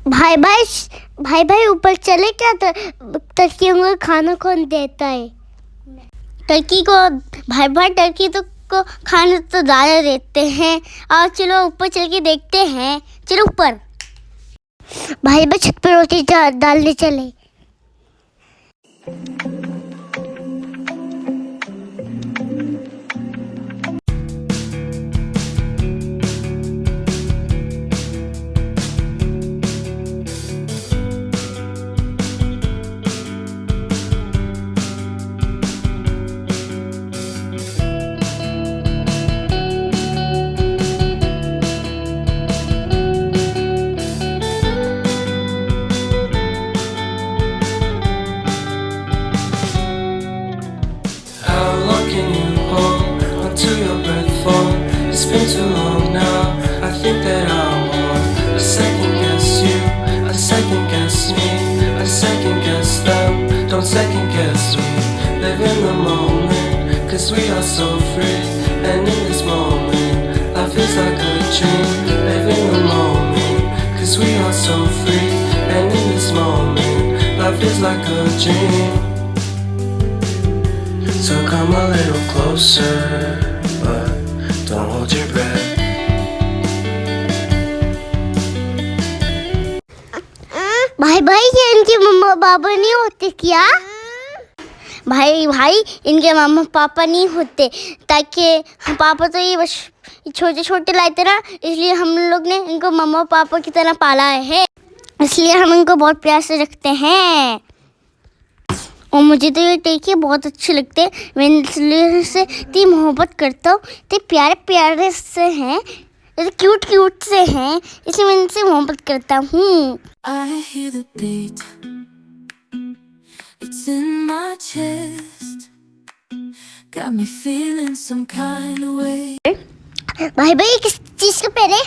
भाई भाई भाई भाई ऊपर चले क्या? टर्की को खाना कौन देता है? टर्की को भाई भाई टर्की तो को खाना तो ज़्यादा देते हैं। और चलो ऊपर चल के देखते हैं। चलो ऊपर। भाई भाई छत पर रोटी डालने चले। It's been too long now. I think that I want a second guess you, a second guess me, a second guess them. Don't second guess me. Live in the moment, cause we are so free. And in this moment, life is like a dream. Live in the moment, cause we are so free. And in this moment, life is like a dream. So come a little closer, but don't hold your breath. भाई भाई ये इनके मम्मा पापा नहीं होते क्या? भाई भाई इनके मम्मा पापा नहीं होते, ताकि पापा तो ये बस छोटे छोटे लाते ना, इसलिए हम लोग ने इनको मम्मा पापा की तरह पाला है, इसलिए हम इनको बहुत प्यार से रखते हैं। और मुझे तो ये टेके बहुत अच्छे लगते हैं। मैं इसलिए से इतनी मोहब्बत करता हूँ। इतने प्यारे प्यारे से हैं, इतने क्यूट क्यूट से हैं, इसलिए मैं इनसे मोहब्बत करता हूँ। I hear the beat, it's in my chest, got me feeling some kind of way. भाई भाई किस चीज का पेड़ है?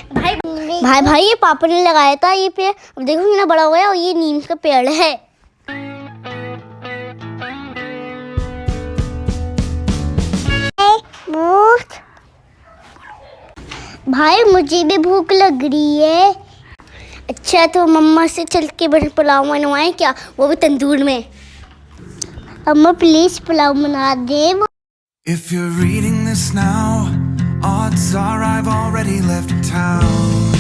भाई भाई ये पापा ने लगाया था ये पेड़, अब देखो कितना बड़ा हो गया। और ये नीम का पेड़ है। भाई मुझे भी भूख लग रही है। अच्छा तो मम्मा से चल के बड़े पुलाव बनवाएं क्या, वो भी तंदूर में। अम्मा प्लीज पुलाव बना दे। If you're reading this now, odds are I've already left town.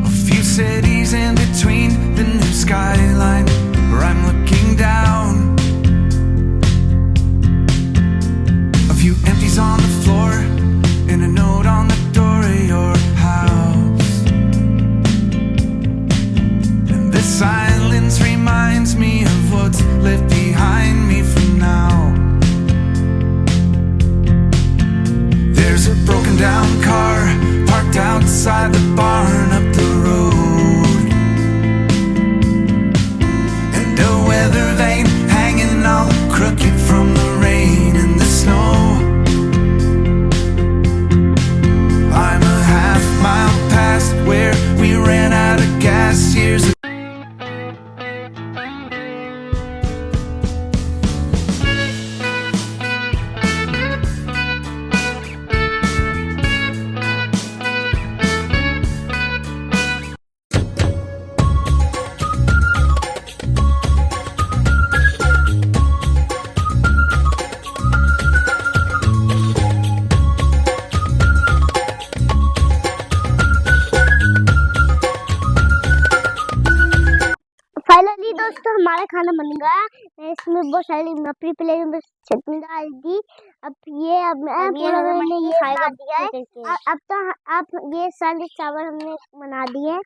A few cities in between the new skyline where I'm looking down. A few empties on the floor and a note on the door of your house. And this silence reminds me of what's left behind me from now. There's a broken down car parked outside the barn up the road, and a weather vane hanging all crooked from the rain and the snow. I'm a half mile past where we ran out of gas years ago. Finally दोस्तों हमारा खाना बन गया। मैं इसमें बहुत सारी नपरी plate में चटनी डाल दी। अब मैंने ये खाएगा दिया है। अब तो आप ये सारे चावल हमने बना दिए।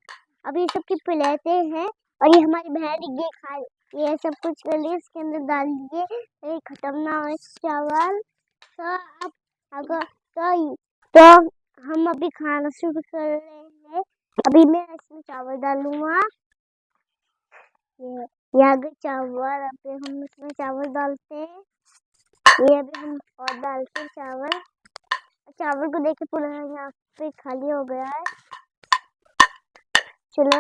अब ये सब की प्लेटें हैं और ये हमारी बहन ये खा ये सब कुछ कर लिए, इसके अंदर डाल दिए। ये खत्म ना हो चावल। तो अब अगर तो हम अभी खाना शुरू कर रहे हैं। अभी मैं इसमें चावल डालूंगा। ये आगे चावल, अभी हम इसमें चावल डालते हैं। ये अभी हम और डालते हैं चावल। चावल को देखे पूरा यहाँ पे खाली हो गया है। चलो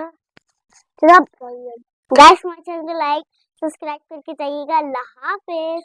चलो गाइस, हमारे चैनल को लाइक सब्सक्राइब करके जाइएगा। अल्लाह हाफिज़।